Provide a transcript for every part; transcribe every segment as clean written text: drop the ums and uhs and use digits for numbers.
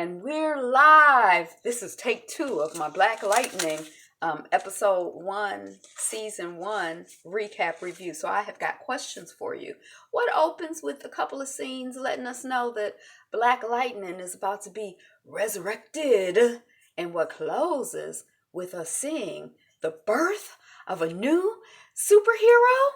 And we're live. This is take 2 of my Black Lightning episode 1, season 1 recap review. So I have got questions for you. What opens with a couple of scenes letting us know that Black Lightning is about to be resurrected? And what closes with us seeing the birth of a new superhero?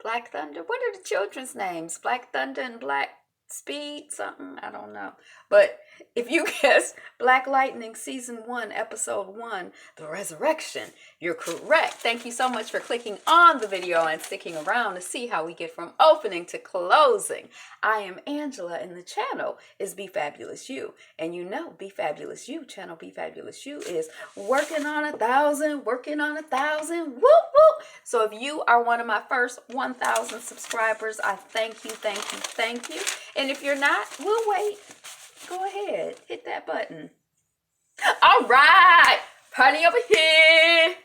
Black Thunder. What are the children's names? Black Thunder and Black Speed something? I don't know. But if you guess Black Lightning season 1 episode 1, The Resurrection, you're correct. Thank you so much for clicking on the video and sticking around to see how we get from opening to closing. I am Angela and the channel is Be Fabulous You. And you know Be Fabulous You, channel Be Fabulous You is working on 1,000, working on 1,000. Whoop whoop. So if you are one of my first 1,000 subscribers, I thank you, thank you, thank you. And if you're not, we'll wait. Go ahead, hit that button. All right, party over here.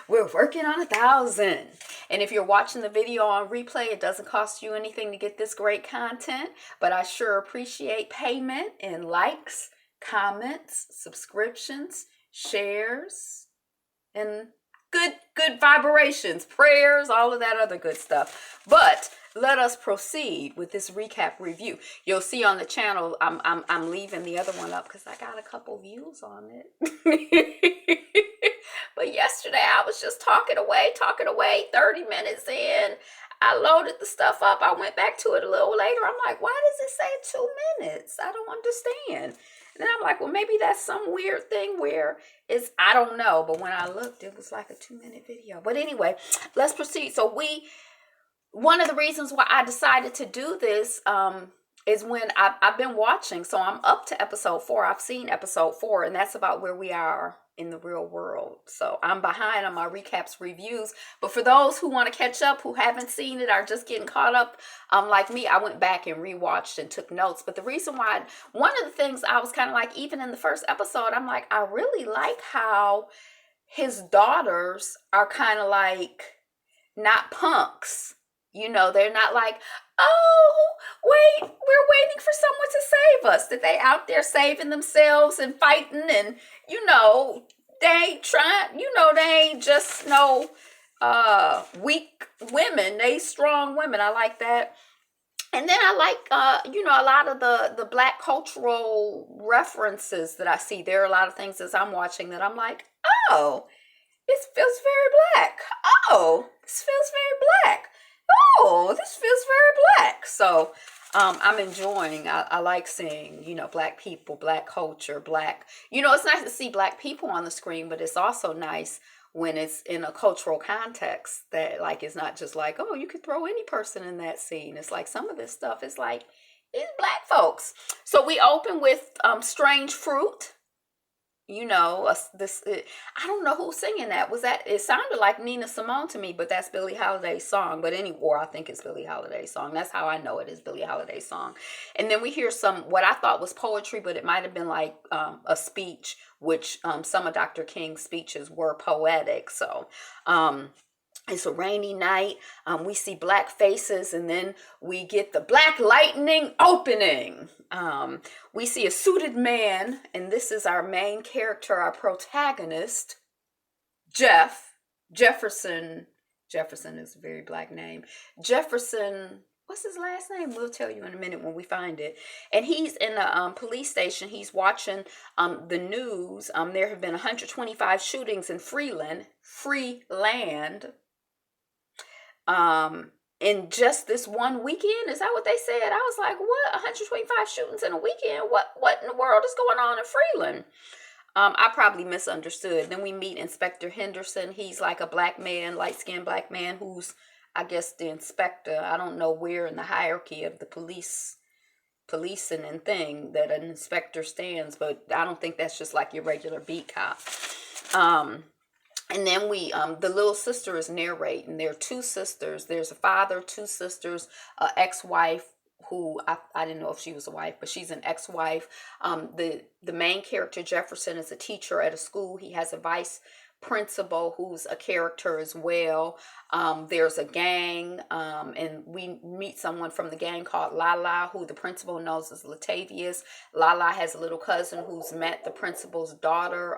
We're working on 1,000. And if you're watching the video on replay, it doesn't cost you anything to get this great content, but I sure appreciate payment and likes, comments, subscriptions, shares, and good vibrations, prayers, all of that other good stuff. But let us proceed with this recap review. You'll see on the channel, I'm leaving the other one up because I got a couple views on it. But yesterday I was just talking away, 30 minutes in. I loaded the stuff up. I went back to it a little later. I'm like, why does it say 2 minutes? I don't understand. And then I'm like, well, maybe that's some weird thing where it's, I don't know. But when I looked, it was like a 2-minute video. But anyway, let's proceed. So one of the reasons why I decided to do this is when I've been watching. So I'm up to episode 4. I've seen episode 4, and that's about where we are in the real world. So I'm behind on my recaps reviews. But for those who want to catch up, who haven't seen it, are just getting caught up, like me, I went back and rewatched and took notes. But the reason why, one of the things I was kind of like, even in the first episode, I'm like, I really like how his daughters are kind of like not punks. You know, they're not like, oh, wait, we're waiting for someone to save us. That they out there saving themselves and fighting, and, you know, they ain't trying, you know, they ain't just no weak women. They strong women. I like that. And then I like, you know, a lot of the Black cultural references that I see. There are a lot of things as I'm watching that I'm like, oh, this feels very Black. Oh, this feels very Black. Oh, this feels very Black. So I'm enjoying, I like seeing, you know, Black people, Black culture, Black, you know, it's nice to see Black people on the screen, but it's also nice when it's in a cultural context that, like, it's not just like, oh, you could throw any person in that scene. It's like some of this stuff is like, it's Black folks. So we open with Strange Fruit. You know, I don't know who's singing that. Was that, it sounded like Nina Simone to me, but that's Billie Holiday's song. But I think it's Billie Holiday's song. That's how I know it is Billie Holiday's song. And then we hear what I thought was poetry, but it might have been like a speech, which some of Dr. King's speeches were poetic. So, it's a rainy night. We see Black faces, and then we get the Black Lightning opening. We see a suited man, and this is our main character, our protagonist, Jefferson. Jefferson is a very Black name. Jefferson, what's his last name? We'll tell you in a minute when we find it. And he's in a police station. He's watching the news. There have been 125 shootings in Freeland. In just this one weekend. Is that what they said? I was like, what? 125 shootings in a weekend? What in the world is going on in Freeland? I probably misunderstood. Then we meet Inspector Henderson. He's like a Black man, light-skinned Black man who's, I guess, the inspector. I don't know where in the hierarchy of the policing and thing that an inspector stands, but I don't think that's just like your regular beat cop. And then the little sister is narrating. There are 2 sisters. There's a father, 2 sisters, ex-wife, who I didn't know if she was a wife, but she's an ex-wife. The main character, Jefferson, is a teacher at a school. He has a vice principal who's a character as well. There's a gang, and we meet someone from the gang called Lala, who the principal knows is Latavius. Lala has a little cousin who's met the principal's daughter,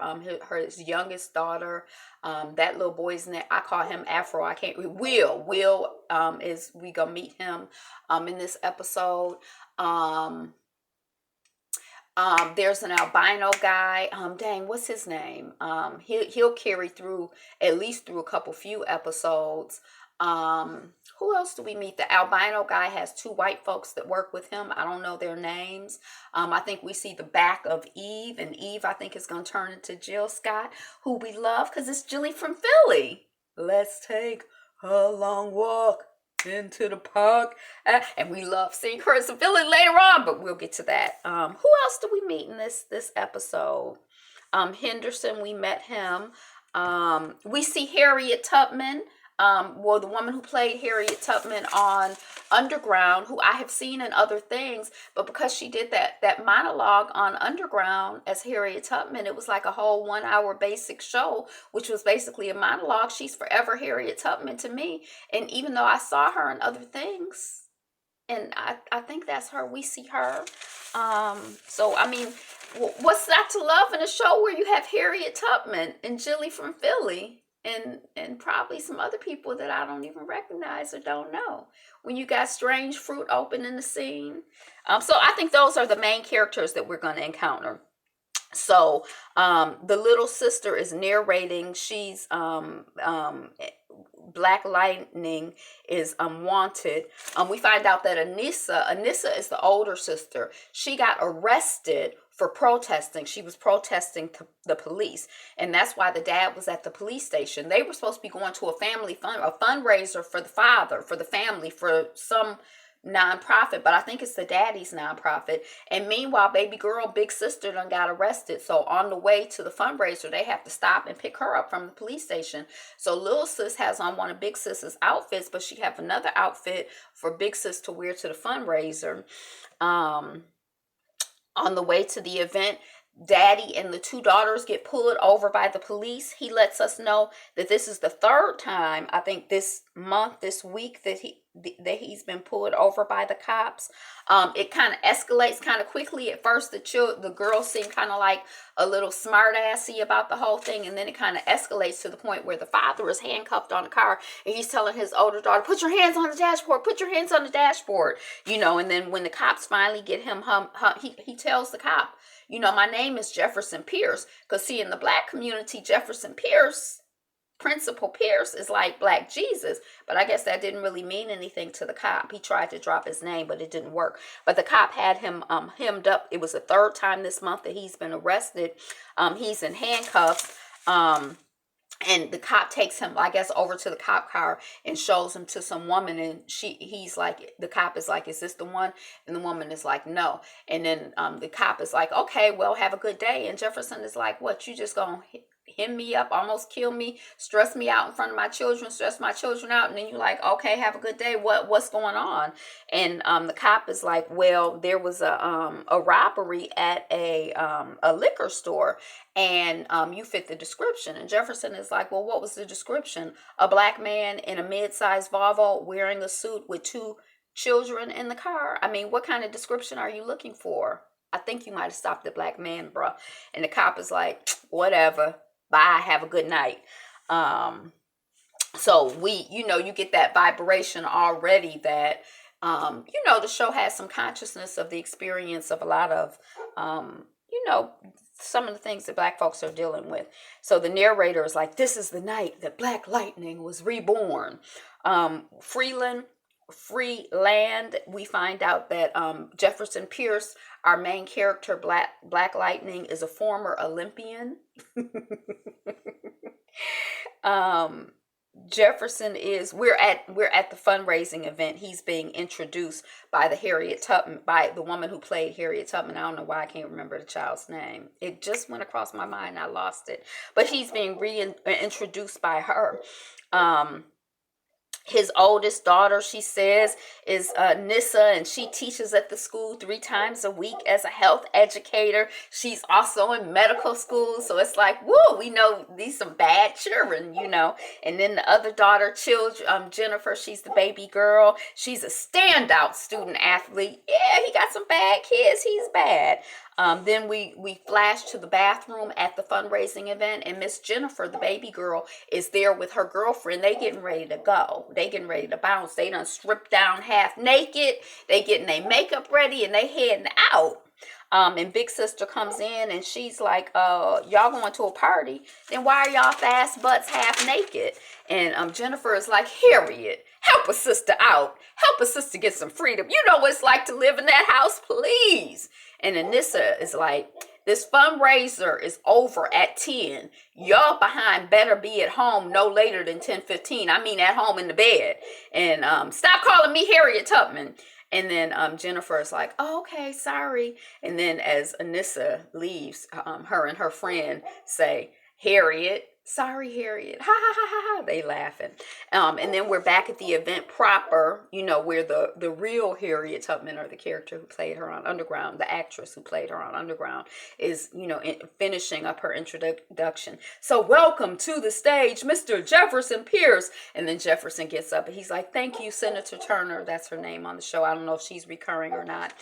his youngest daughter. That little boy's name, I call him Afro. I can't. Will is we gonna meet him in this episode. There's an albino guy. Dang, what's his name? He'll carry through at least through a few episodes. Who else do we meet? The albino guy has two white folks that work with him. I don't know their names. I think we see the back of Eve, and Eve, I think, is going to turn into Jill Scott, who we love because it's Jilly from Philly. Let's take a long walk into the park. And we love seeing her as a villain later on, but we'll get to that. Who else do we meet in this episode? Henderson, we met him. We see Harriet Tubman. The woman who played Harriet Tubman on Underground, who I have seen in other things, but because she did that monologue on Underground as Harriet Tubman, it was like a whole 1 hour basic show, which was basically a monologue. She's forever Harriet Tubman to me. And even though I saw her in other things, and I think that's her, we see her. So, I mean, what's not to love in a show where you have Harriet Tubman and Jilly from Philly? And probably some other people that I don't even recognize or don't know. When you got Strange Fruit open in the scene. So I think those are the main characters that we're going to encounter. So the little sister is narrating. She's Black Lightning is wanted. We find out that Anissa is the older sister. She got arrested for protesting. She was protesting to the police, and that's why the dad was at the police station. They were supposed to be going to a fundraiser for the family, for some nonprofit, but I think it's the daddy's nonprofit. And meanwhile, baby girl, big sister, done got arrested. So on the way to the fundraiser, they have to stop and pick her up from the police station. So little sis has on one of big sis's outfits, but she have another outfit for big sis to wear to the fundraiser. On the way to the event, daddy and the two daughters get pulled over by the police. He lets us know that this is the third time, I think this week, that he's been pulled over by the cops. It kind of escalates kind of quickly. At first, the girls seem kind of like a little smart assy about the whole thing, and then it kind of escalates to the point where the father is handcuffed on the car, and he's telling his older daughter, "Put your hands on the dashboard. Put your hands on the dashboard." And then when the cops finally get him, he tells the cop, "My name is Jefferson Pierce," because see, in the Black community, Jefferson Pierce, Principal Pierce, is like Black Jesus, but I guess that didn't really mean anything to the cop. He tried to drop his name, but it didn't work. But the cop had him hemmed up. It was the third time this month that he's been arrested. He's in handcuffs. And the cop takes him, I guess, over to the cop car and shows him to some woman. And he's like, the cop is like, "Is this the one?" And the woman is like, "No." And then the cop is like, "Okay, well, have a good day." And Jefferson is like, "What, you just gonna hem me up, almost kill me, stress me out in front of my children, stress my children out?" And then you're like, "Okay, have a good day. What's going on?" And the cop is like, "Well, there was a robbery at a liquor store, and you fit the description." And Jefferson is like, "Well, what was the description? A Black man in a mid-sized Volvo wearing a suit with two children in the car? I mean, what kind of description are you looking for? I think you might have stopped the Black man, bruh." And the cop is like, "Whatever. Bye. Have a good night." So you get that vibration already that, the show has some consciousness of the experience of a lot of, some of the things that Black folks are dealing with. So the narrator is like, "This is the night that Black Lightning was reborn." Free land, we find out that Jefferson Pierce, our main character, Black Lightning, is a former Olympian. Jefferson we're at the fundraising event. He's being introduced by by the woman who played Harriet Tubman. I don't know why I can't remember the child's name. It just went across my mind. I lost it. But he's being reintroduced by her. His oldest daughter, she says, is Nissa, and she teaches at the school 3 times a week as a health educator. She's also in medical school, so it's like, woo, we know these some bad children, you know. And then the other daughter, Jennifer, she's the baby girl. She's a standout student athlete. Yeah, he got some bad kids. He's bad. Then we flash to the bathroom at the fundraising event, and Miss Jennifer, the baby girl, is there with her girlfriend. They getting ready to go. They getting ready to bounce. They done stripped down half naked. They getting their makeup ready, and they heading out. And big sister comes in, and she's like, y'all going to a party? Then why are y'all fast butts half naked? And Jennifer is like, Harriet, help a sister out. Help a sister get some freedom. You know what it's like to live in that house, please. And Anissa is like, this fundraiser is over at 10. Y'all behind better be at home no later than 10:15. I mean, at home in the bed. And stop calling me Harriet Tubman. And then Jennifer is like, oh, okay, sorry. And then as Anissa leaves, her and her friend say, Harriet. Sorry, Harriet. Ha ha ha ha ha. They laughing. And then we're back at the event proper, you know, where the real Harriet Tubman, or the character who played her on Underground, the actress who played her on Underground, is, you know, finishing up her introduction. So welcome to the stage, Mr. Jefferson Pierce. And then Jefferson gets up and he's like, thank you, Senator Turner. That's her name on the show. I don't know if she's recurring or not.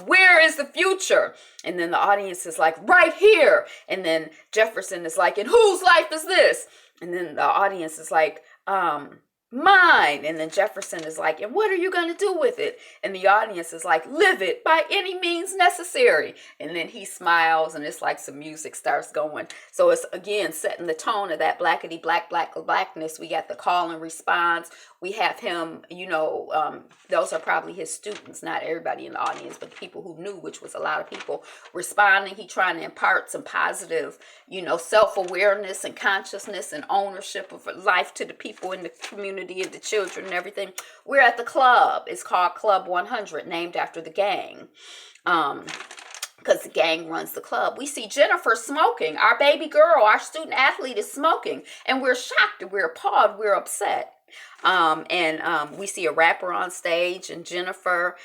Where is the future? And then the audience is like, right here. And then Jefferson is like, and whose life is this? And then the audience is like, mine. And then Jefferson is like, and what are you going to do with it? And the audience is like, live it by any means necessary. And then he smiles, and it's like some music starts going. So it's again setting the tone of that blackity blackness. We got the call and response. We have him, you know, those are probably his students, not everybody in the audience, but the people who knew, which was a lot of people, responding. He trying to impart some positive, you know, self-awareness and consciousness and ownership of life to the people in the community and the children and everything. We're at the club. It's called Club 100, named after the gang. Because the gang runs the club. We see Jennifer smoking. Our baby girl, our student athlete, is smoking. And we're shocked, we're appalled, we're upset. We see a rapper on stage, and Jennifer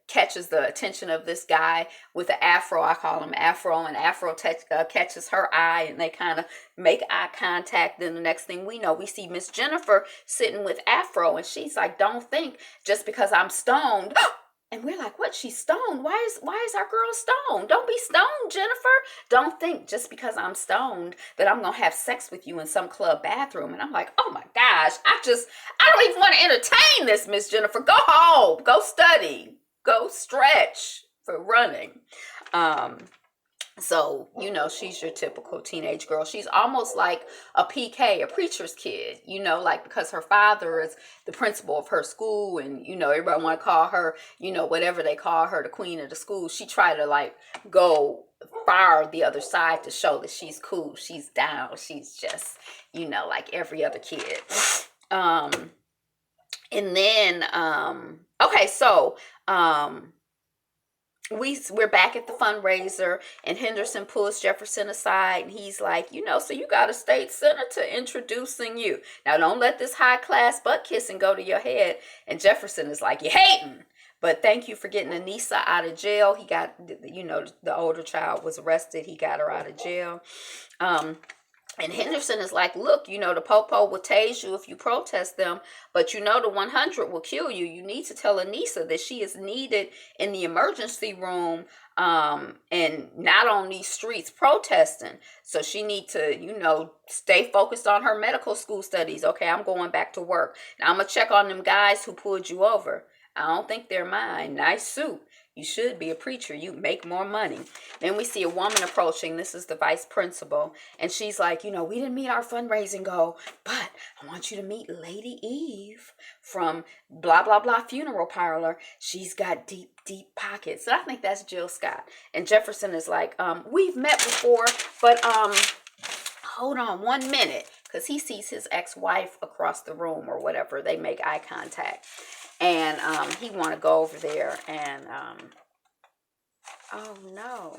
catches the attention of this guy with an afro. I call him Afro, and Afro catches her eye, and they kind of make eye contact. Then the next thing we know, we see Miss Jennifer sitting with Afro, and she's like, don't think just because I'm stoned. And we're like, what? She's stoned? Why is our girl stoned? Don't be stoned, Jennifer. Don't think just because I'm stoned that I'm gonna have sex with you in some club bathroom. And I'm like, oh my gosh, I don't even want to entertain this, Miss Jennifer. Go home, go study, go stretch for running. So, you know, she's your typical teenage girl. She's almost like a PK, a preacher's kid, you know, like, because her father is the principal of her school, and, you know, everybody want to call her, you know, whatever they call her, the queen of the school. She tried to like go far the other side to show that she's cool. She's down. She's just, you know, like every other kid. We're back at the fundraiser, and Henderson pulls Jefferson aside, and he's like, you know, so you got a state senator introducing you. Now, don't let this high class butt kissing go to your head. And Jefferson is like, you hating. But thank you for getting Anissa out of jail. He got, you know, the older child was arrested. He got her out of jail. And Henderson is like, look, you know, the popo will tase you if you protest them, but you know the 100 will kill you. You need to tell Anissa that she is needed in the emergency room, and not on these streets protesting. So she need to, you know, stay focused on her medical school studies. Okay, I'm going back to work. Now I'm going to check on them guys who pulled you over. I don't think they're mine. Nice suit. You should be a preacher. You make more money. Then we see a woman approaching. This is the vice principal. And she's like, you know, we didn't meet our fundraising goal, but I want you to meet Lady Eve from blah, blah, blah funeral parlor. She's got deep, deep pockets. And I think that's Jill Scott. And Jefferson is like, we've met before, but hold on 1 minute. Because he sees his ex-wife across the room or whatever. They make eye contact. And he want to go over there and, oh no.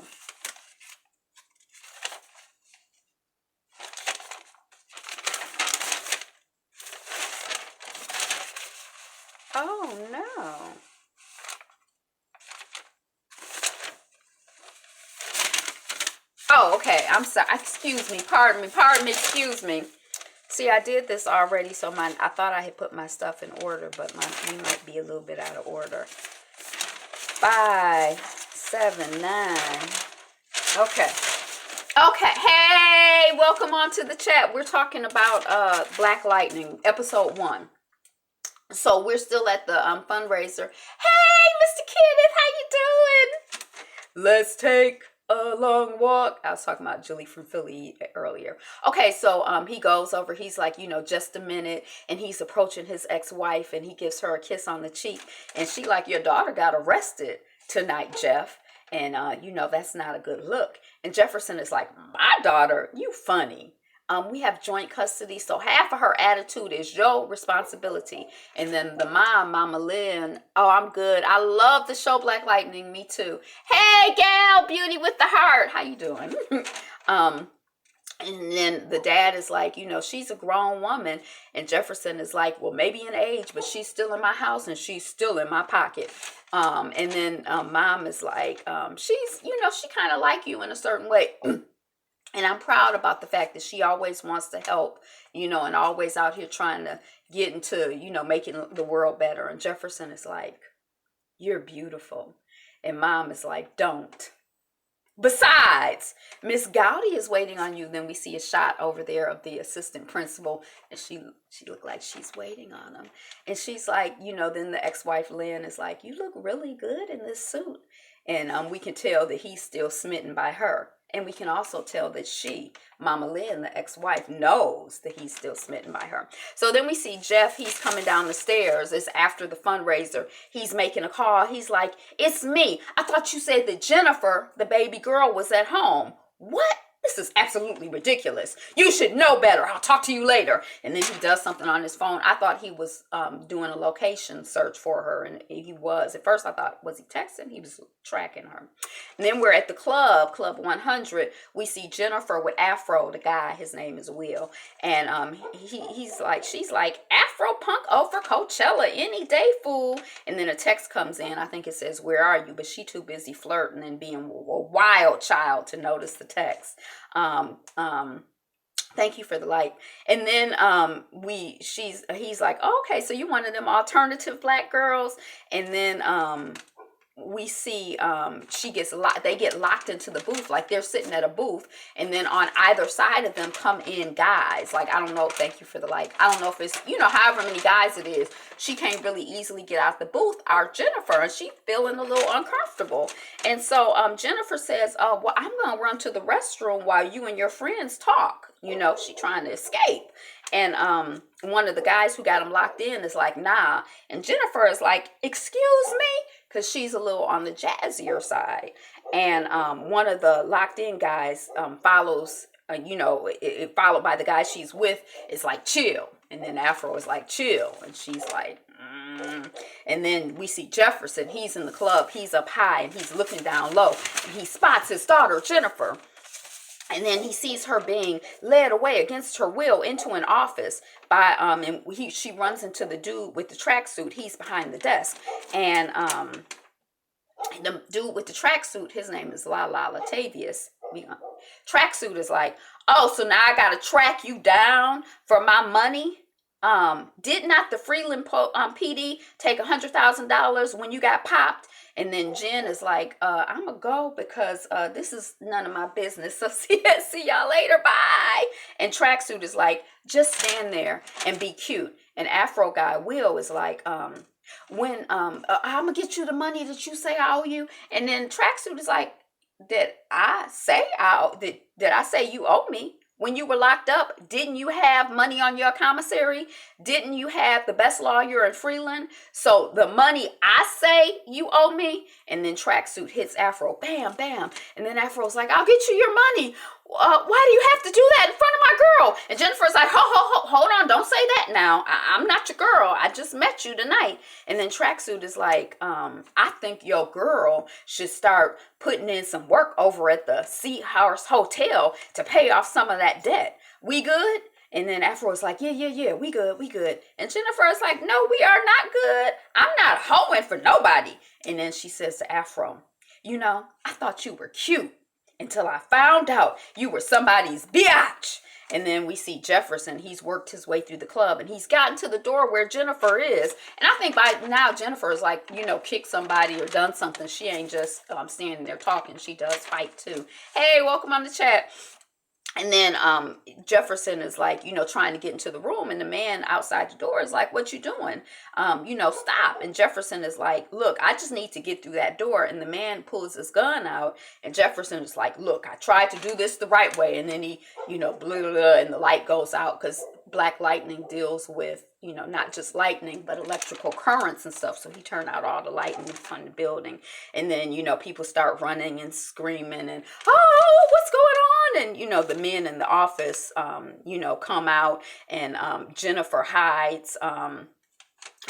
Oh no. Oh, okay. I'm sorry. Excuse me. Pardon me. Pardon me. Excuse me. See, I did this already, so I thought I had put my stuff in order, but we might be a little bit out of order. 5, 7, 9. Okay. Okay. Hey, welcome on to the chat. We're talking about Black Lightning, episode 1. So we're still at the fundraiser. Hey, Mr. Kenneth, how you doing? Let's take a long walk. I was talking about Julie from Philly earlier. Okay, so he goes over. He's like, just a minute, and he's approaching his ex-wife, and he gives her a kiss on the cheek, and she like, your daughter got arrested tonight, Jeff, and that's not a good look. And Jefferson is like, my daughter, you funny. We have joint custody, so half of her attitude is your responsibility. And then the Mama Lynn, oh, I'm good. I love the show Black Lightning. Me too. Hey, gal, beauty with the heart. How you doing? And then the dad is like, she's a grown woman. And Jefferson is like, well, maybe in age, but she's still in my house and she's still in my pocket. And then Mom is like, she's, she kind of like you in a certain way. And I'm proud about the fact that she always wants to help, and always out here trying to get into, making the world better. And Jefferson is like, you're beautiful. And Mom is like, don't. Besides, Miss Gowdy is waiting on you. Then we see a shot over there of the assistant principal, and she looked like she's waiting on him. And she's like, then the ex-wife Lynn is like, you look really good in this suit. And we can tell that he's still smitten by her. And we can also tell that she, Mama Lynn, the ex-wife, knows that he's still smitten by her. So then we see Jeff. He's coming down the stairs. It's after the fundraiser. He's making a call. He's like, it's me. I thought you said that Jennifer, the baby girl, was at home. What? This is absolutely ridiculous. You should know better. I'll talk to you later. And then he does something on his phone. I thought he was doing a location search for her, and he was. At first I thought, was he texting? He was tracking her. And then we're at the club, Club 100. We see Jennifer with Afro, the guy. His name is Will. And she's like, Afro punk over Coachella any day, fool. And then a text comes in. I think it says, where are you? But she too busy flirting and being a wild child to notice the text. Thank you for the like. And then he's like, oh, okay, so you one of them alternative black girls. And then we see they get locked into the booth, like they're sitting at a booth, and then on either side of them come in guys. Like, I don't know, thank you for the like. I don't know if it's, however many guys it is. She can't really easily get out the booth, our Jennifer, and she feeling a little uncomfortable. And so Jennifer says, well, I'm gonna run to the restroom while you and your friends talk. She trying to escape. And one of the guys who got him locked in is like, nah. And Jennifer is like, excuse me? Because she's a little on the jazzier side. And one of the locked in guys follows, followed by the guy she's with, is like, chill. And then Afro is like, chill. And she's like, And then we see Jefferson. He's in the club. He's up high and he's looking down low. And he spots his daughter, Jennifer. And then he sees her being led away against her will into an office by she runs into the dude with the tracksuit. He's behind the desk, and the dude with the tracksuit, his name is Latavius. Tracksuit is like, oh, so now I gotta track you down for my money. Did not the Freeland PD take $100,000 when you got popped? And then Jen is like, I'm going to go because this is none of my business. So see y'all later. Bye. And Tracksuit is like, just stand there and be cute. And Afro guy, Will, is like, I'm going to get you the money that you say I owe you. And then Tracksuit is like, did I say you owe me? When you were locked up, didn't you have money on your commissary? Didn't you have the best lawyer in Freeland? So the money I say you owe me. And then Tracksuit hits Afro. Bam, bam. And then Afro's like, I'll get you your money. Why do you have to do that in front of my girl? And Jennifer's like, hold on. Don't say that now. I'm not your girl. I just met you tonight. And then Tracksuit is like, I think your girl should start putting in some work over at the Sea Horse Hotel to pay off some of that debt. We good? And then Afro is like, yeah, we good, we good. And Jennifer is like, no, we are not good. I'm not hoeing for nobody. And then she says to Afro, I thought you were cute until I found out you were somebody's biatch. And then we see Jefferson. He's worked his way through the club and he's gotten to the door where Jennifer is. And I think by now Jennifer is like, kicked somebody or done something. She ain't just standing there talking. She does fight too. Hey, welcome on the chat. And then Jefferson is like, trying to get into the room. And the man outside the door is like, what you doing? Stop. And Jefferson is like, look, I just need to get through that door. And the man pulls his gun out. And Jefferson is like, look, I tried to do this the right way. And then he, blah, blah, blah, and the light goes out because Black Lightning deals with, not just lightning, but electrical currents and stuff. So he turned out all the lighting from the building. And then, people start running and screaming and, oh, what's going on? And, the men in the office, come out and Jennifer hides.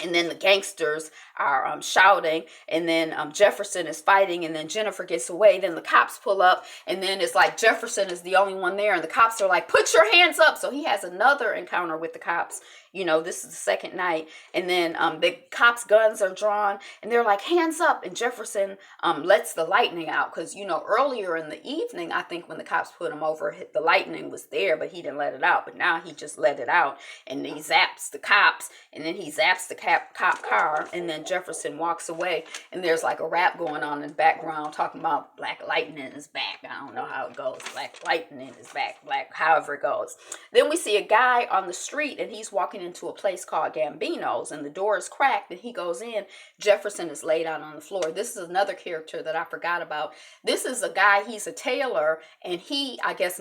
And then the gangsters are shouting, and then Jefferson is fighting, and then Jennifer gets away. Then the cops pull up, and then it's like Jefferson is the only one there, and the cops are like, put your hands up. So he has another encounter with the cops. This is the second night, and then the cops' guns are drawn, and they're like, hands up, and Jefferson lets the lightning out, because, earlier in the evening, I think when the cops put him over, the lightning was there, but he didn't let it out, but now he just let it out, and he zaps the cops, and then he zaps the cop car, and then Jefferson walks away, and there's like a rap going on in the background talking about Black Lightning is back. I don't know how it goes. Black Lightning is back. However it goes. Then we see a guy on the street, and he's walking into a place called Gambino's, and the door is cracked, and he goes in. Jefferson is laid out on the floor. This is another character that I forgot about. This is a guy, he's a tailor, and he, I guess,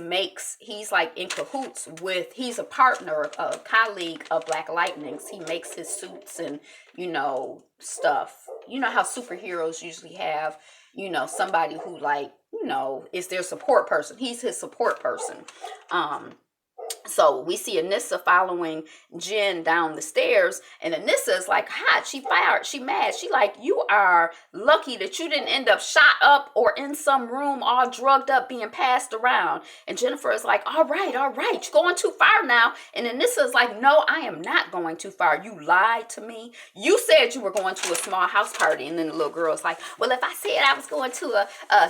he's like in cahoots with, he's a partner, a colleague of Black Lightning's. He makes his suits and, stuff. How superheroes usually have, somebody who is their support person. He's his support person. So we see Anissa following Jen down the stairs, and Anissa is like hot. She fired. She mad. She like, you are lucky that you didn't end up shot up or in some room all drugged up being passed around. And Jennifer is like, all right, you're going too far now. And Anissa is like, no, I am not going too far. You lied to me. You said you were going to a small house party. And then the little girl is like, well, if I said I was going to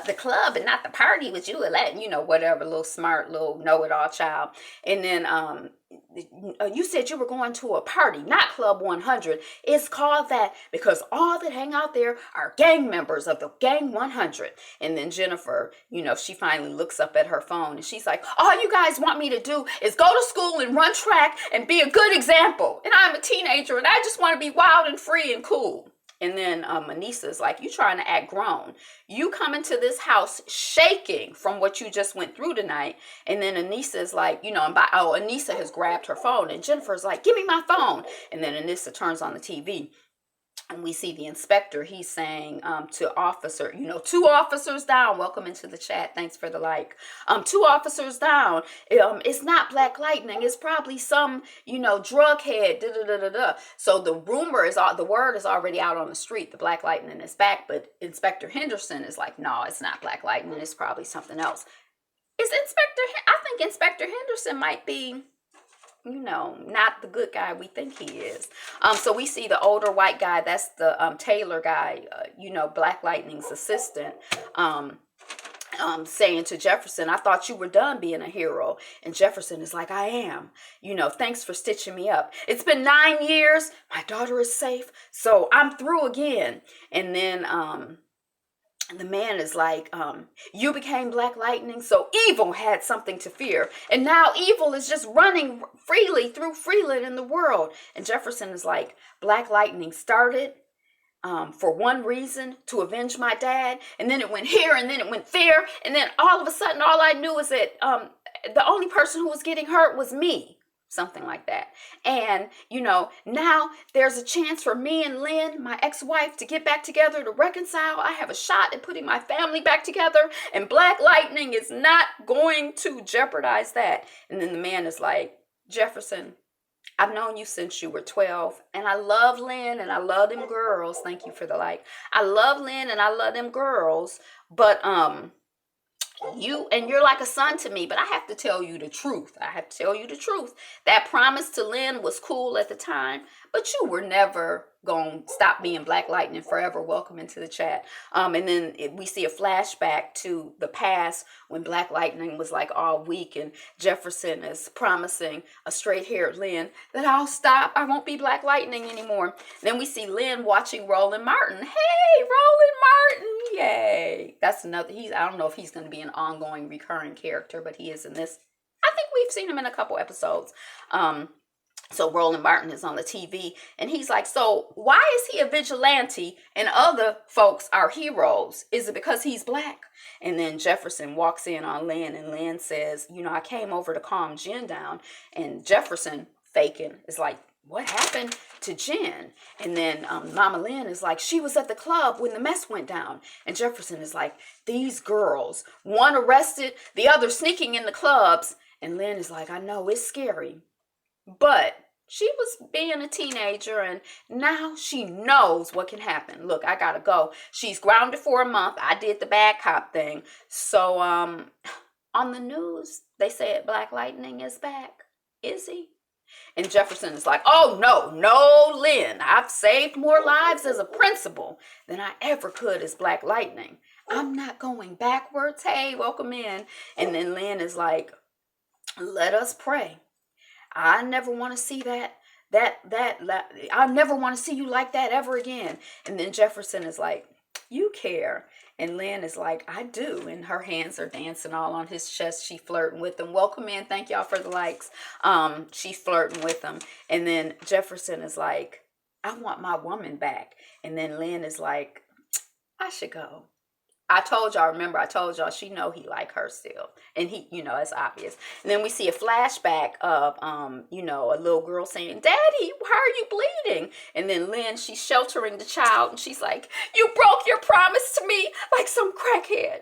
the club and not the party, would you let, whatever, little smart, little know-it-all child. And then you said you were going to a party, not Club 100. It's called that because all that hang out there are gang members of the Gang 100. And then Jennifer, she finally looks up at her phone and she's like, all you guys want me to do is go to school and run track and be a good example. And I'm a teenager and I just want to be wild and free and cool. And then Anissa's like, you trying to act grown. You come into this house shaking from what you just went through tonight. And then Anissa's like, Anissa has grabbed her phone. And Jennifer's like, give me my phone. And then Anissa turns on the TV. And we see the inspector, he's saying to officer, 2 officers down. Welcome into the chat. Thanks for the like. 2 officers down. It's not Black Lightning. It's probably some, drug head. Da, da, da, da, da. So the word is already out on the street. The Black Lightning is back. But Inspector Henderson is like, no, it's not Black Lightning. It's probably something else. I think Inspector Henderson might be, not the good guy we think he is. So we see the older white guy, that's the Taylor guy, Black Lightning's assistant, saying to Jefferson, I thought you were done being a hero. And Jefferson is like, I am. Thanks for stitching me up. It's been 9 years. My daughter is safe. So I'm through again. And then the man is like, you became Black Lightning, so evil had something to fear. And now evil is just running freely through Freeland in the world. And Jefferson is like, Black Lightning started for one reason, to avenge my dad. And then it went here, and then it went there. And then all of a sudden, all I knew is that the only person who was getting hurt was me. Something like that. And, now there's a chance for me and Lynn, my ex-wife, to get back together, to reconcile. I have a shot at putting my family back together, and Black Lightning is not going to jeopardize that. And then the man is like, Jefferson, I've known you since you were 12, and I love Lynn, and I love them girls. Thank you for the like. I love Lynn, and I love them girls, but, you're like a son to me, but I have to tell you the truth. That promise to Lynn was cool at the time, but you were never going to stop being Black Lightning forever. Welcome into the chat. And then we see a flashback to the past when Black Lightning was like all weak, and Jefferson is promising a straight-haired Lynn that I'll stop. I won't be Black Lightning anymore. Then we see Lynn watching Roland Martin. Hey, Roland Martin. Yay. That's another, I don't know if he's going to be an ongoing recurring character, but he is in this. I think we've seen him in a couple episodes. So Roland Martin is on the TV, and he's like, so why is he a vigilante and other folks are heroes? Is it because he's Black? And then Jefferson walks in on Lynn, and Lynn says, I came over to calm Jen down. And Jefferson, faking, is like, what happened to Jen? And then Mama Lynn is like, she was at the club when the mess went down. And Jefferson is like, these girls, one arrested, the other sneaking in the clubs. And Lynn is like, I know, it's scary. But she was being a teenager, and now she knows what can happen. Look, I gotta go. She's grounded for a month. I did the bad cop thing. So on the news, they said Black Lightning is back. Is he? And Jefferson is like, oh, no, Lynn. I've saved more lives as a principal than I ever could as Black Lightning. I'm not going backwards. Hey, welcome in. And then Lynn is like, let us pray. I never want to see that. I never want to see you like that ever again. And then Jefferson is like, you care. And Lynn is like, I do. And her hands are dancing all on his chest. She flirting with him. Welcome in. Thank y'all for the likes. She's flirting with him. And then Jefferson is like, I want my woman back. And then Lynn is like, I should go. I told y'all, she know he like her still. And he, it's obvious. And then we see a flashback of, a little girl saying, Daddy, why are you bleeding? And then Lynn, she's sheltering the child, and she's like, you broke your promise to me like some crackhead.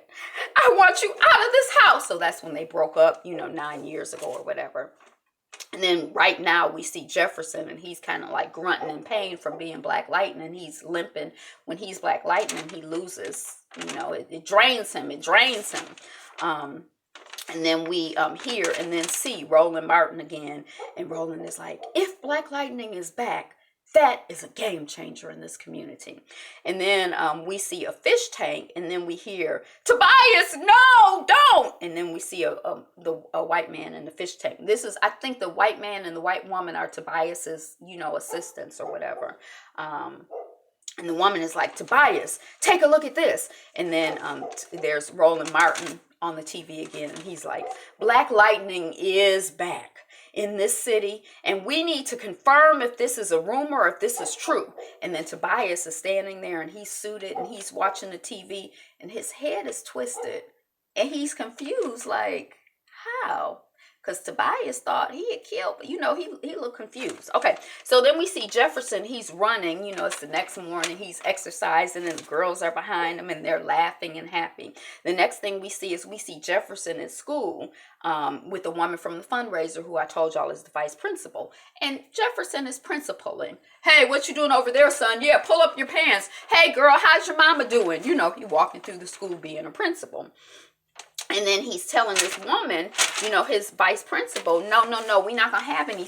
I want you out of this house. So that's when they broke up, 9 years ago or whatever. And then right now we see Jefferson, and he's kind of like grunting in pain from being Black Lightning. He's limping. When he's Black Lightning, he loses, it drains him. And then we hear and then see Roland Martin again. And Roland is like, if Black Lightning is back, that is a game changer in this community. And then we see a fish tank, and then we hear, Tobias, no, don't. And then we see a white man in the fish tank. I think the white man and the white woman are Tobias's, assistants or whatever. And the woman is like, Tobias, take a look at this. And then there's Roland Martin on the TV again, and he's like, Black Lightning is back in this city, and we need to confirm if this is a rumor or if this is true. And then Tobias is standing there, and he's suited, and he's watching the TV, and his head is twisted, and he's confused, like, how? Because Tobias thought he had killed, but he looked confused. Okay, so then we see Jefferson, he's running, it's the next morning, he's exercising, and the girls are behind him, and they're laughing and happy. The next thing we see Jefferson in school with a woman from the fundraiser who I told y'all is the vice principal. And Jefferson is principaling. Hey, what you doing over there, son? Yeah, pull up your pants. Hey, girl, how's your mama doing? He walking through the school being a principal. And then he's telling this woman, his vice principal, no, we're not going to have any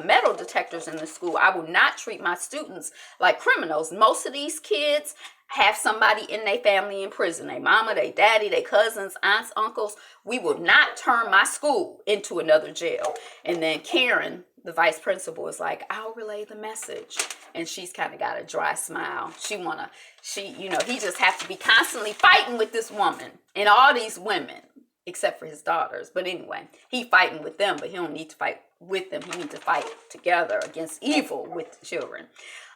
metal detectors in the school. I will not treat my students like criminals. Most of these kids have somebody in their family in prison. Their mama, their daddy, their cousins, aunts, uncles. We will not turn my school into another jail. And then Karen, the vice principal, is like, I'll relay the message. And she's kind of got a dry smile. He just has to be constantly fighting with this woman and all these women, except for his daughters. But anyway, he fighting with them, but he don't need to fight with them. He needs to fight together against evil with the children.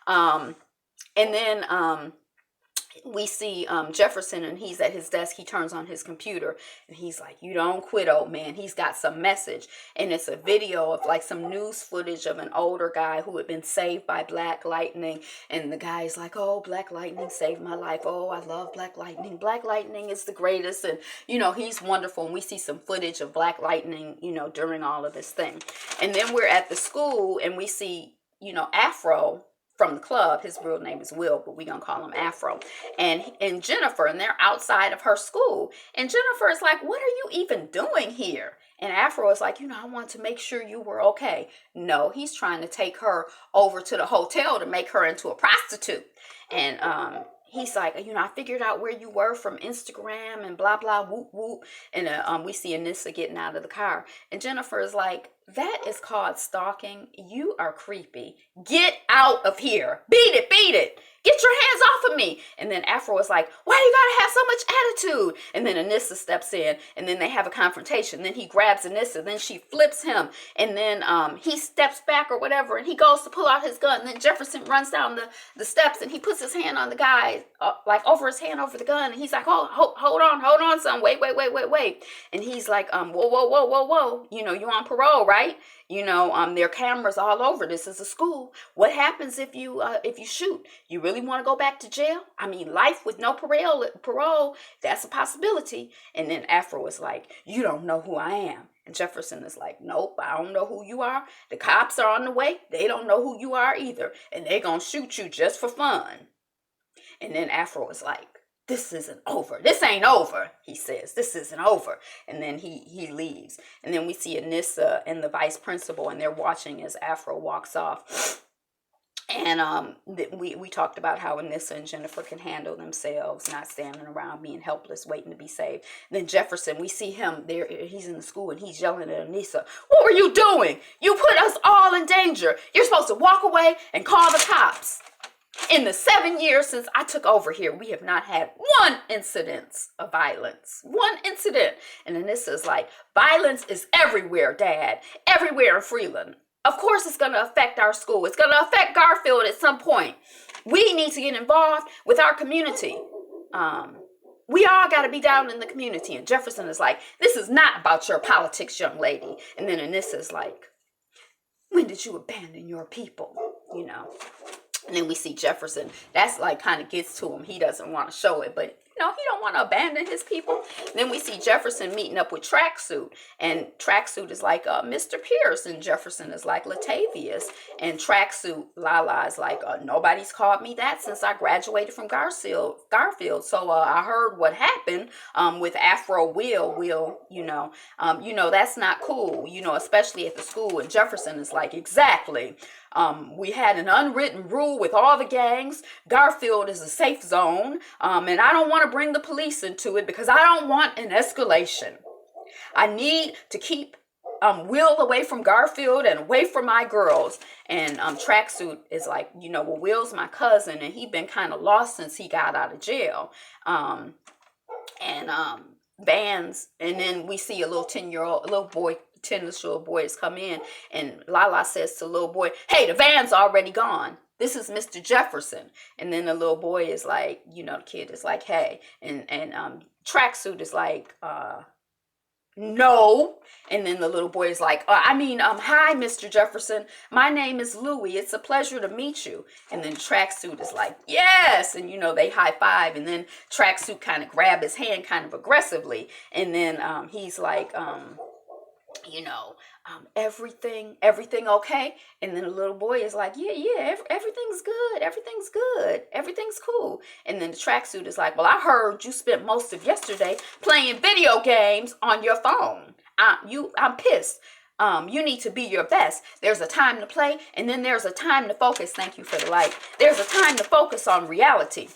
And then we see Jefferson, and he's at his desk. He turns on his computer, and he's like, you don't quit, old man. He's got some message, and it's a video of like some news footage of an older guy who had been saved by Black Lightning. And the guy's like, oh, Black Lightning saved my life. Oh, I love Black Lightning. Black Lightning is the greatest. And he's wonderful. And we see some footage of Black Lightning during all of this thing. And then we're at the school, and we see Afro from the club. His real name is Will, but we gonna call him Afro. And Jennifer, and they're outside of her school. And Jennifer is like, what are you even doing here? And Afro is like, I want to make sure you were okay. No, he's trying to take her over to the hotel to make her into a prostitute. And he's like, I figured out where you were from Instagram and blah, blah, whoop, whoop. And we see Anissa getting out of the car. And Jennifer is like, that is called stalking. You are creepy. Get out of here. Beat it, beat it. Get your hands off of me. And then Afro is like, why you gotta have so much attitude? And then Anissa steps in, and then they have a confrontation. Then he grabs Anissa, then she flips him, and then he steps back or whatever, and he goes to pull out his gun. And then Jefferson runs down the steps, and he puts his hand on the guy, like over his hand over the gun. And he's like, hold on, son. Wait. And he's like, whoa. You on parole, right? There are cameras all over. This is a school. What happens if you shoot? You really want to go back to jail? I mean, life with no parole, that's a possibility. And then Afro is like, you don't know who I am. And Jefferson is like, nope, I don't know who you are. The cops are on the way. They don't know who you are either. And they're going to shoot you just for fun. And then Afro is like, this isn't over. This ain't over, he says. This isn't over. And then he leaves. And then we see Anissa and the vice principal, and they're watching as Afro walks off. And we talked about how Anissa and Jennifer can handle themselves, not standing around being helpless, waiting to be saved. Then Jefferson, we see him there. He's in the school, and he's yelling at Anissa, what were you doing? You put us all in danger. You're supposed to walk away and call the cops. In the 7 years since I took over here, we have not had one incident of violence. One incident. And Anissa's like, violence is everywhere, Dad. Everywhere in Freeland. Of course it's going to affect our school. It's going to affect Garfield at some point. We need to get involved with our community. We all got to be down in the community. And Jefferson is like, this is not about your politics, young lady. And then Anissa's like, when did you abandon your people? And then we see Jefferson. That's like kind of gets to him. He doesn't want to show it, but he don't want to abandon his people. And then we see Jefferson meeting up with Tracksuit, and Tracksuit is like Mr. Pierce, and Jefferson is like Latavius, and Tracksuit Lala is like nobody's called me that since I graduated from Garfield. So I heard what happened with Afro Will. That's not cool. Especially at the school. And Jefferson is like, exactly. We had an unwritten rule with all the gangs. Garfield is a safe zone. And I don't want to bring the police into it because I don't want an escalation. I need to keep Will away from Garfield and away from my girls. And Tracksuit is like, well, Will's my cousin, and he been kind of lost since he got out of jail. Vans, and then we see a little 10-ish little boys come in, and Lala says to the little boy, hey, the van's already gone. This is Mr. Jefferson. And then the little boy is like, the kid is like, hey. And Tracksuit is like, no. And then the little boy is like, hi, Mr. Jefferson. My name is Louie. It's a pleasure to meet you. And then Tracksuit is like, yes. And, they high five. And then Tracksuit kind of grab his hand kind of aggressively. And then he's like, everything okay? And then the little boy is like, yeah, everything's good. Everything's cool. And then the Tracksuit is like, well, I heard you spent most of yesterday playing video games on your phone. I'm pissed. You need to be your best. There's a time to play, and then there's a time to focus. Thank you for the light. There's a time to focus on reality.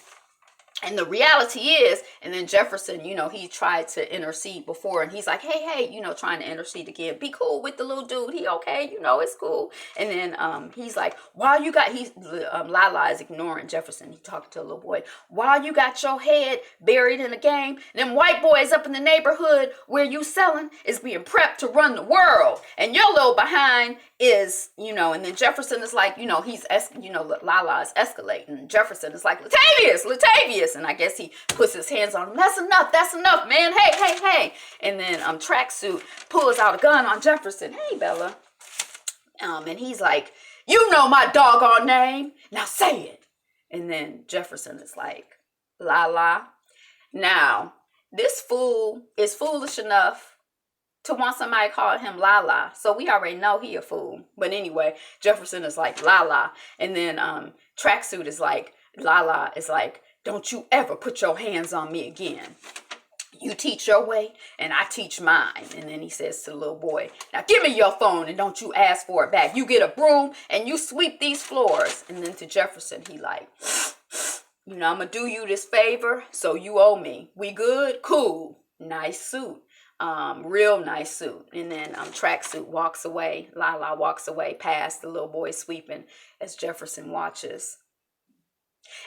And the reality is, and then Jefferson, he tried to intercede before, and he's like, hey, trying to intercede again. Be cool with the little dude. He okay, it's cool. And then he's like, Lala is ignoring Jefferson. He talking to a little boy. While you got your head buried in a game, them white boys up in the neighborhood where you selling is being prepped to run the world. And your little behind is, and then Jefferson is like, Lala is escalating. Jefferson is like, Latavius. And I guess he puts his hands on him. That's enough, man. Hey. And then Tracksuit pulls out a gun on Jefferson. Hey, Bella. And he's like, you know my doggone name. Now say it. And then Jefferson is like, Lala. Now, this fool is foolish enough to want somebody to call him Lala. So we already know he a fool. But anyway, Jefferson is like Lala. And then Tracksuit is like, Lala is like, don't you ever put your hands on me again. You teach your way and I teach mine. And then he says to the little boy, now give me your phone and don't you ask for it back. You get a broom and you sweep these floors. And then to Jefferson, he like, I'm going to do you this favor, so you owe me. We good? Cool. Nice suit. Real nice suit. And then Tracksuit walks away. Lala walks away past the little boy sweeping as Jefferson watches.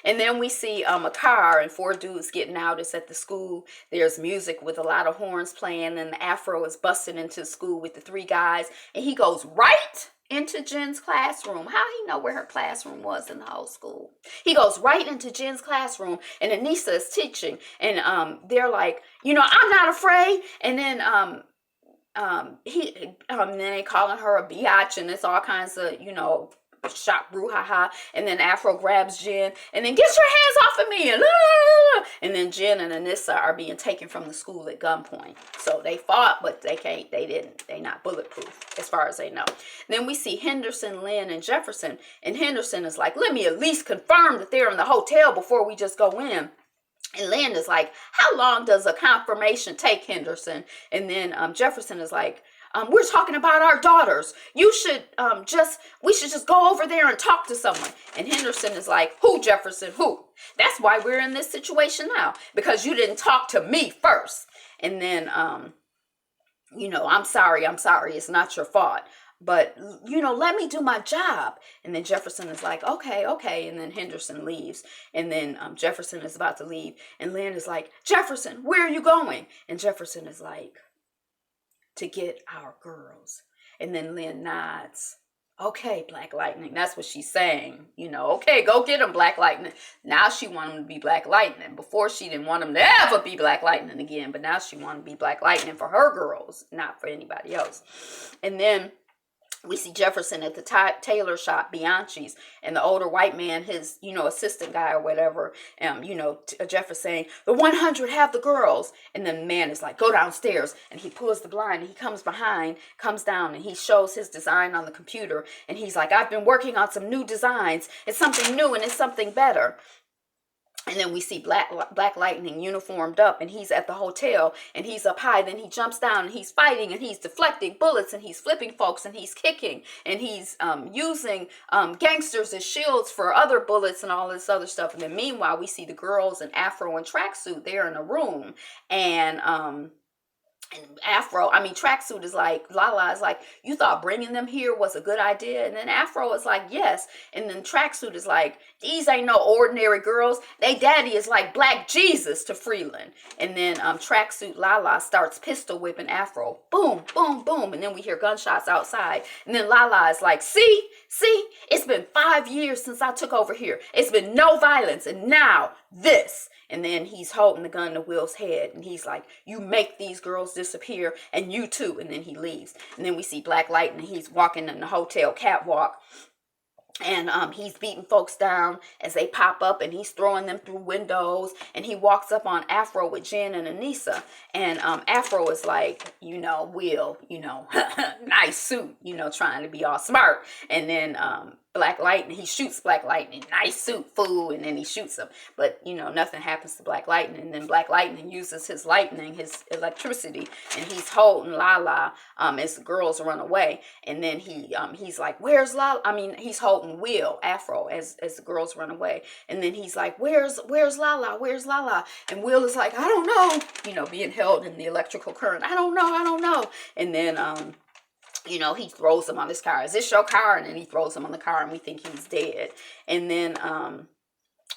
And then we see a car and 4 dudes getting out. It's at the school. There's music with a lot of horns playing, and the Afro is busting into the school with the 3 guys. And he goes right into Jen's classroom. How he know where her classroom was in the whole school? He goes right into Jen's classroom, and Anissa is teaching. And they're like, I'm not afraid. And then then they calling her a biatch, and it's all kinds of, shop brouhaha. And then Afro grabs Jen and then get your hands off of me, and then Jen and Anissa are being taken from the school at gunpoint. So they fought, but they not bulletproof as far as they know. Then we see Henderson, Lynn, and Jefferson, and Henderson is like, let me at least confirm that they're in the hotel before we just go in. And Lynn is like, how long does a confirmation take, Henderson? And then Jefferson is like, we're talking about our daughters. We should just go over there and talk to someone. And Henderson is like, who, Jefferson? Who? That's why we're in this situation now, because you didn't talk to me first. And then, I'm sorry. It's not your fault. But, let me do my job. And then Jefferson is like, okay. And then Henderson leaves. And then Jefferson is about to leave. And Lynn is like, Jefferson, where are you going? And Jefferson is like, to get our girls. And then Lynn nods. Okay, Black Lightning. That's what she's saying. Okay, go get them, Black Lightning. Now she wants them to be Black Lightning. Before she didn't want them to ever be Black Lightning again. But now she wants to be Black Lightning for her girls, not for anybody else. And then we see Jefferson at the tailor shop, Bianchi's, and the older white man, his, assistant guy or whatever, Jefferson saying, the 100 have the girls. And then the man is like, go downstairs. And he pulls the blind and he comes down and he shows his design on the computer. And he's like, I've been working on some new designs. It's something new and it's something better. And then we see Black Lightning uniformed up, and he's at the hotel, and he's up high. Then he jumps down, and he's fighting, and he's deflecting bullets, and he's flipping folks, and he's kicking, and he's using gangsters as shields for other bullets and all this other stuff. And then meanwhile, we see the girls in Afro and Tracksuit. They're in a room, and Tracksuit is like, Lala is like, you thought bringing them here was a good idea? And then Afro is like, yes. And then Tracksuit is like, these ain't no ordinary girls. They daddy is like Black Jesus to Freeland. And then Tracksuit Lala starts pistol whipping Afro. Boom, boom, boom. And then we hear gunshots outside. And then Lala is like, see, it's been 5 years since I took over here. It's been no violence. And now this. And then he's holding the gun to Will's head. And he's like, you make these girls disappear. And you too. And then he leaves. And then we see Black Lightning. He's walking in the hotel catwalk. And he's beating folks down as they pop up, and he's throwing them through windows. And he walks up on Afro with Jen and Anissa. And Afro is like, Will, nice suit, trying to be all smart. And then Black Lightning, he shoots Black Lightning, nice suit, fool, and then he shoots him. But, nothing happens to Black Lightning. And then Black Lightning uses his lightning, his electricity, and he's holding Lala as the girls run away. And then he's like, where's Lala? He's holding Will, Afro, as the girls run away. And then he's like, where's Lala? Where's Lala? And Will is like, I don't know, being held in the electrical current. I don't know. And then, he throws him on his car. Is this your car? And then he throws him on the car, and we think he's dead. And then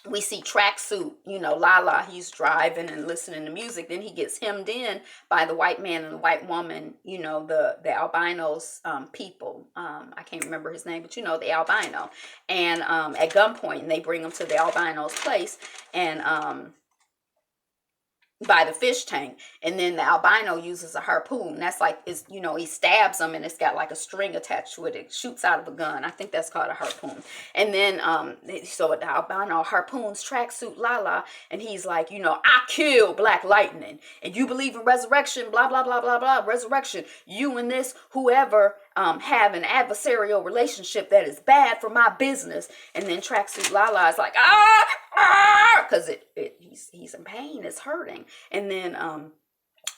we see Tracksuit, Lala, he's driving and listening to music. Then he gets hemmed in by the white man and the white woman, the albinos people. I can't remember his name, but the albino. And at gunpoint, and they bring him to the albino's place. And by the fish tank, and then the albino uses a harpoon. That's like, it's, you know, he stabs them and it's got like a string attached to it. It shoots out of a gun. I think that's called a harpoon. And then so the albino harpoons tracksuit Lala, and he's like, you know, I killed Black Lightning, and you believe in resurrection, blah blah blah blah blah, resurrection. You and this whoever have an adversarial relationship that is bad for my business. And then tracksuit Lala is like, because he's in pain, it's hurting. And then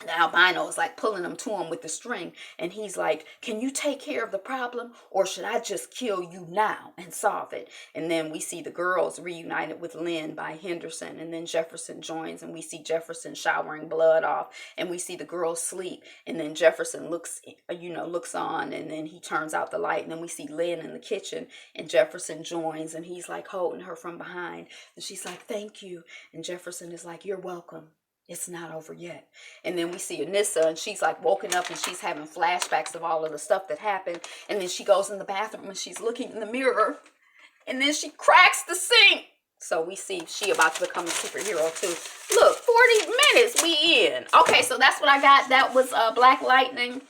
the albino is like pulling him to him with the string, and he's like, can you take care of the problem, or should I just kill you now and solve it? And then we see the girls reunited with Lynn by Henderson, and then Jefferson joins, and we see Jefferson showering blood off, and we see the girls sleep, and then Jefferson looks on, and then he turns out the light, and then we see Lynn in the kitchen, and Jefferson joins, and he's like holding her from behind, and she's like, thank you. And Jefferson is like, you're welcome. It's not over yet. And then we see Anissa, and she's like woken up, and she's having flashbacks of all of the stuff that happened. And then she goes in the bathroom, and she's looking in the mirror, and then she cracks the sink. So we see she about to become a superhero too. Look, 40 minutes we in. Okay, so that's what I got. That was Black Lightning.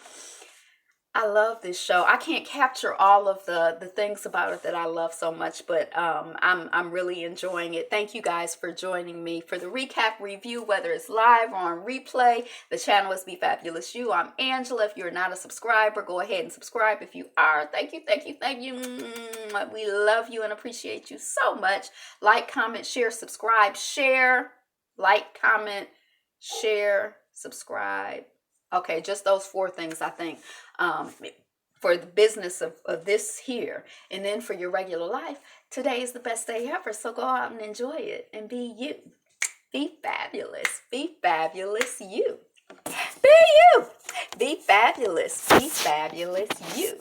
I love this show. I can't capture all of the things about it that I love so much, but I'm really enjoying it. Thank you guys for joining me for the recap review, whether it's live or on replay. The channel is Be Fabulous You. I'm Angela. If you're not a subscriber, go ahead and subscribe. If you are, thank you, thank you, thank you. We love you and appreciate you so much. Like, comment, share, subscribe, share, like, comment, share, subscribe. Okay, just those 4 things, I think, for the business of this here. And then for your regular life, today is the best day ever. So go out and enjoy it and be you. Be fabulous. Be fabulous you. Be you. Be fabulous. Be fabulous you.